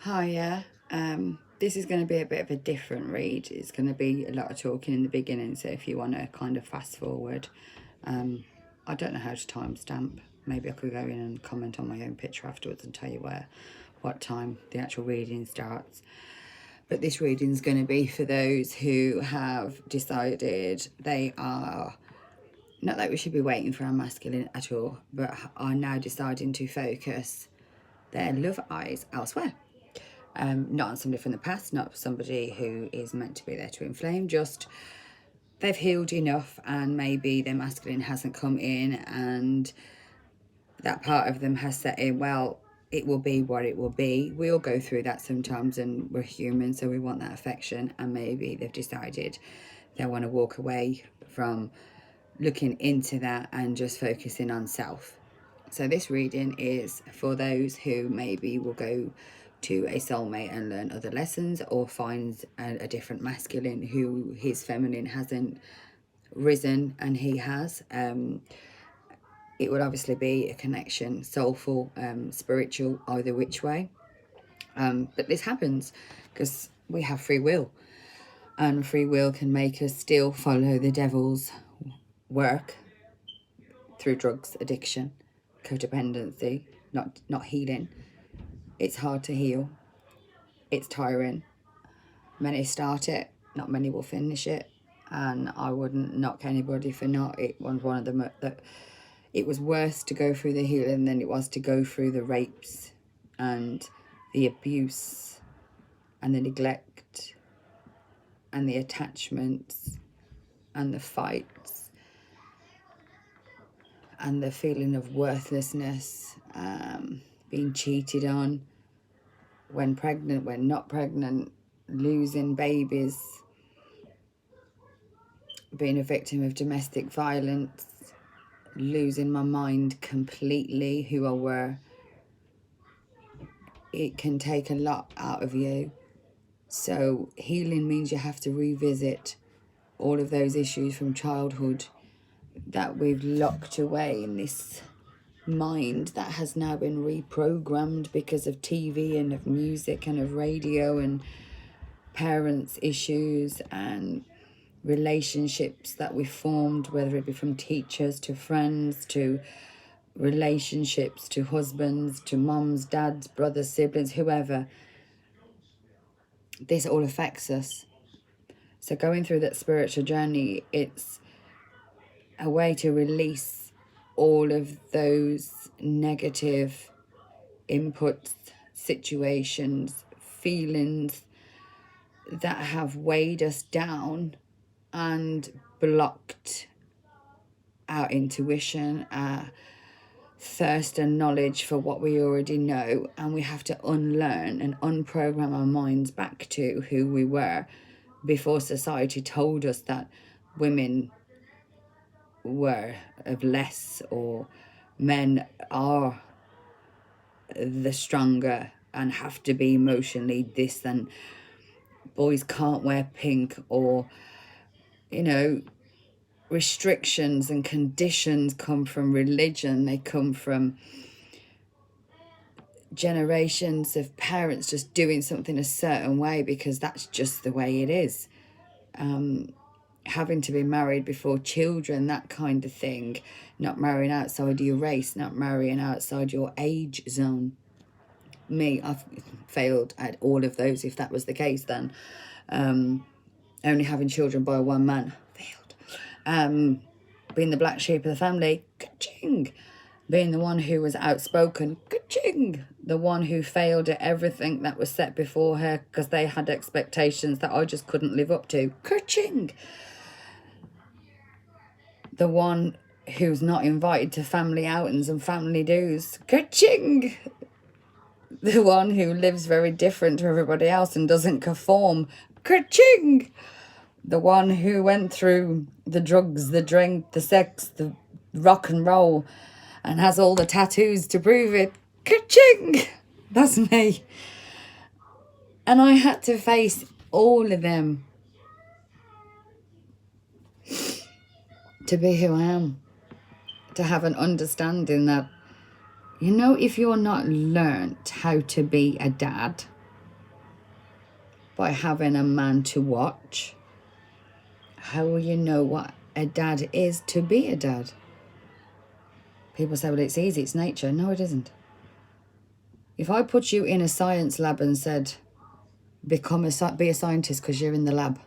Hiya. This is going to be a bit of a different read. It's going to be a lot of talking in the beginning, so if you want to kind of fast forward, I don't know how to timestamp. Maybe I could go in and comment on my own picture afterwards and tell you what time the actual reading starts. But this reading is going to be for those who have decided they are, not that we should be waiting for our masculine at all, but are now deciding to focus their love eyes elsewhere. Not on somebody from the past, not somebody who is meant to be there to inflame, just they've healed enough and maybe their masculine hasn't come in and that part of them has set in, well, it will be what it will be. We all go through that sometimes and we're human, so we want that affection, and maybe they've decided they want to walk away from looking into that and just focusing on self. So this reading is for those who maybe will go to a soulmate and learn other lessons, or finds a different masculine who his feminine hasn't risen and he has. It would obviously be a connection, soulful, spiritual, either which way. But this happens because we have free will, and free will can make us still follow the devil's work through drugs, addiction, codependency, not healing. It's hard to heal. It's tiring. Many start it, not many will finish it, and I wouldn't knock anybody for not. It was one of them that it was worse to go through the healing than it was to go through the rapes and the abuse and the neglect and the attachments and the fights and the feeling of worthlessness, being cheated on, when pregnant, when not pregnant, losing babies, being a victim of domestic violence, losing my mind completely, who I were. It can take a lot out of you. So healing means you have to revisit all of those issues from childhood that we've locked away in this mind that has now been reprogrammed because of TV and of music and of radio and parents' issues and relationships that we formed, whether it be from teachers to friends to relationships to husbands to moms, dads, brothers, siblings, whoever. This all affects us. So going through that spiritual journey, it's a way to release all of those negative inputs, situations, feelings that have weighed us down and blocked our intuition, our thirst and knowledge for what we already know. And we have to unlearn and unprogram our minds back to who we were before society told us that women were of less, or men are the stronger and have to be emotionally this, and boys can't wear pink, or restrictions and conditions come from religion. They come from generations of parents just doing something a certain way because that's just the way it is. Having to be married before children, that kind of thing. Not marrying outside your race, not marrying outside your age zone. I've failed at all of those. If that was the case, then only having children by one man, failed. Being the black sheep of the family, ka-ching. Being the one who was outspoken, ka-ching. The one who failed at everything that was set before her because they had expectations that I just couldn't live up to, ka-ching. The one who's not invited to family outings and family do's, ka-ching. The one who lives very different to everybody else and doesn't conform, ka-ching. The one who went through the drugs, the drink, the sex, the rock and roll, and has all the tattoos to prove it, ka-ching. That's me. And I had to face all of them to be who I am, to have an understanding that, if you're not learnt how to be a dad, by having a man to watch, how will you know what a dad is to be a dad? People say, well, it's easy, it's nature. No, it isn't. If I put you in a science lab and said, be a scientist because you're in the lab,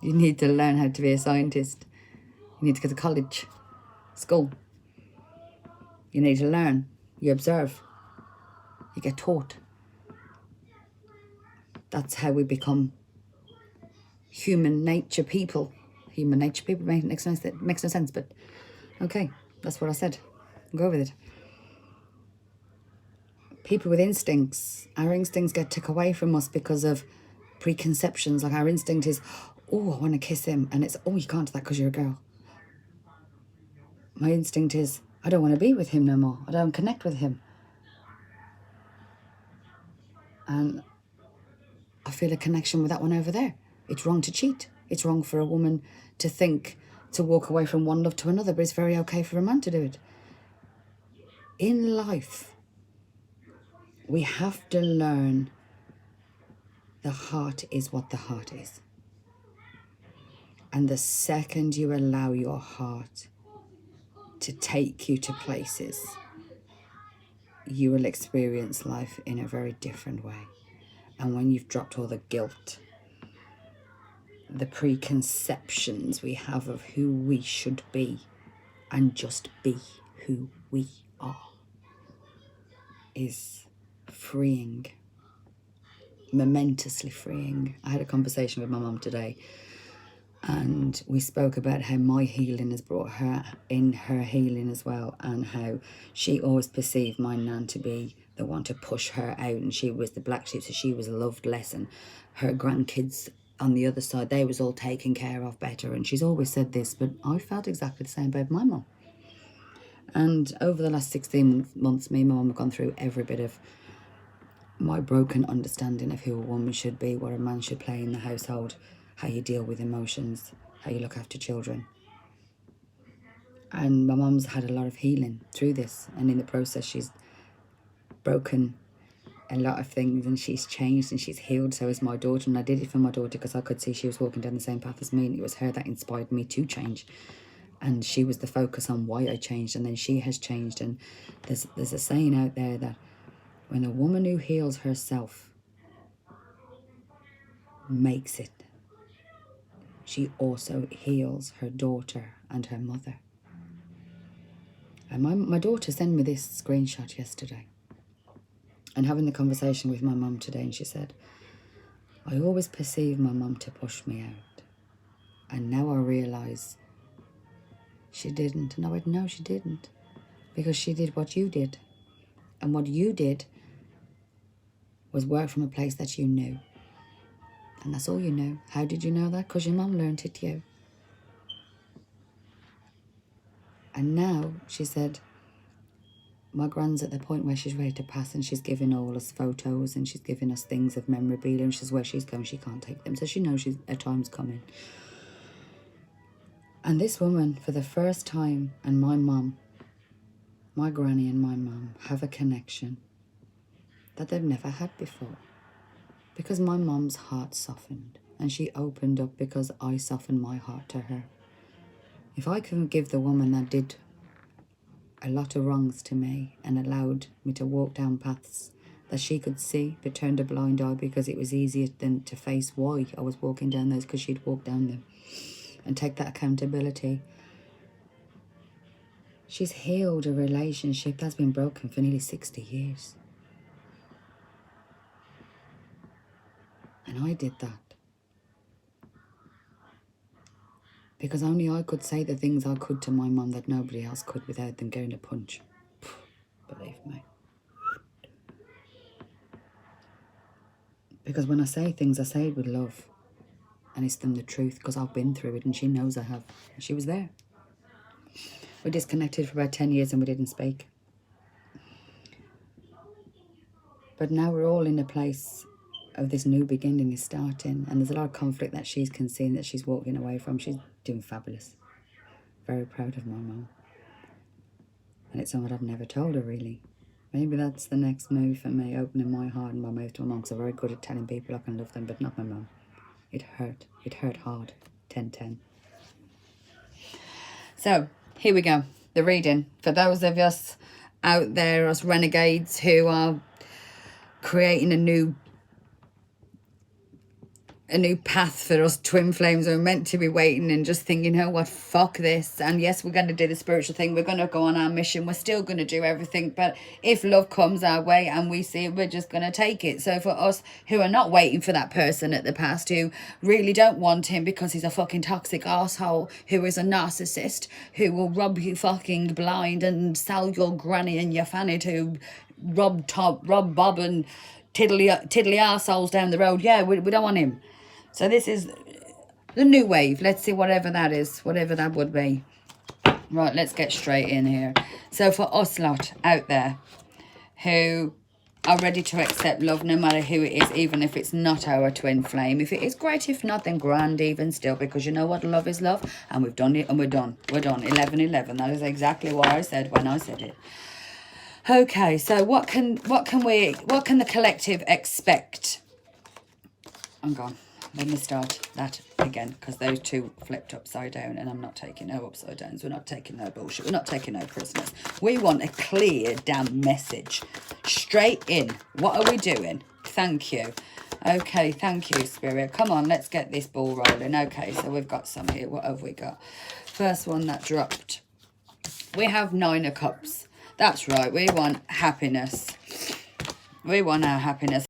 you need to learn how to be a scientist. You need to go to college, school. You need to learn. You observe. You get taught. That's how we become human nature people. Human nature people makes no sense, but okay, that's what I said. I'll go with it. People with instincts, our instincts get took away from us because of preconceptions. Like our instinct is, oh, I want to kiss him, and it's, oh, you can't do that because you're a girl. My instinct is, I don't want to be with him no more. I don't connect with him. And I feel a connection with that one over there. It's wrong to cheat. It's wrong for a woman to think to walk away from one love to another, but it's very okay for a man to do it. In life, we have to learn the heart is what the heart is. And the second you allow your heart to take you to places, you will experience life in a very different way. And when you've dropped all the guilt, the preconceptions we have of who we should be, and just be who we are, is freeing, momentously freeing. I had a conversation with my mum today, and we spoke about how my healing has brought her in her healing as well, and how she always perceived my nan to be the one to push her out, and she was the black sheep, so she was loved less, and her grandkids on the other side, they was all taken care of better. And she's always said this, but I felt exactly the same about my mum. And over the last 16 months, me and my mum have gone through every bit of my broken understanding of who a woman should be, what a man should play in the household, how you deal with emotions, how you look after children. And my mum's had a lot of healing through this, and in the process she's broken a lot of things, and she's changed and she's healed. So is my daughter, and I did it for my daughter because I could see she was walking down the same path as me, and it was her that inspired me to change, and she was the focus on why I changed, and then she has changed. And there's a saying out there that when a woman who heals herself makes it, she also heals her daughter and her mother. And my daughter sent me this screenshot yesterday, and having the conversation with my mum today, and she said, I always perceived my mum to push me out, and now I realise she didn't. And I went, no, she didn't, because she did what you did, and what you did was work from a place that you knew, and that's all you knew. How did you know that? Because your mum learnt it to you. And now, she said, my gran's at the point where she's ready to pass, and she's giving all us photos, and she's giving us things of memorabilia, and she's where she's going, she can't take them, so she knows her time's coming. And this woman, for the first time, and my mum, my granny and my mum have a connection that they've never had before, because my mum's heart softened, and she opened up because I softened my heart to her. If I can give the woman that did a lot of wrongs to me and allowed me to walk down paths that she could see but turned a blind eye because it was easier than to face why I was walking down those, because she'd walk down them, and take that accountability. She's healed a relationship that's been broken for nearly 60 years. And I did that because only I could say the things I could to my mum that nobody else could without them getting a punch. Believe me. Because when I say things, I say it with love. And it's them the truth, because I've been through it, and she knows I have. And she was there. We disconnected for about 10 years and we didn't speak. But now we're all in a place of this new beginning is starting, and there's a lot of conflict that she's conceding, that she's walking away from. She's doing fabulous. Very proud of my mum. And it's something I've never told her, really. Maybe that's the next move for me, opening my heart and my mouth to my mum, because I'm very good at telling people I can love them, but not my mum. It hurt. It hurt hard. 10-10. So, here we go. The reading. For those of us out there, us renegades who are creating a new path for us twin flames. We're meant to be waiting and just thinking, you know what, fuck this. And yes, we're going to do the spiritual thing. We're going to go on our mission. We're still going to do everything. But if love comes our way and we see it, we're just going to take it. So for us who are not waiting for that person at the past, who really don't want him because he's a fucking toxic asshole, who is a narcissist, who will rob you fucking blind and sell your granny and your fanny to rob Bob and tiddly arseholes down the road. Yeah, we don't want him. So this is the new wave. Let's see whatever that is, whatever that would be. Right, let's get straight in here. So for us lot out there who are ready to accept love no matter who it is, even if it's not our twin flame. If it is, great. If not, then grand even still, because you know what, love is love, and we've done it and we're done. We're done. 11-11. That is exactly what I said when I said it. Okay, so what can the collective expect? I'm gone. Let me start that again, because those two flipped upside down, and I'm not taking no upside downs. We're not taking no bullshit. We're not taking no prisoners. We want a clear damn message. Straight in. What are we doing? Thank you. Okay, thank you, Spirit. Come on, let's get this ball rolling. Okay, so we've got some here. What have we got? First one that dropped. We have 9 of Cups. That's right. We want happiness. We want our happiness.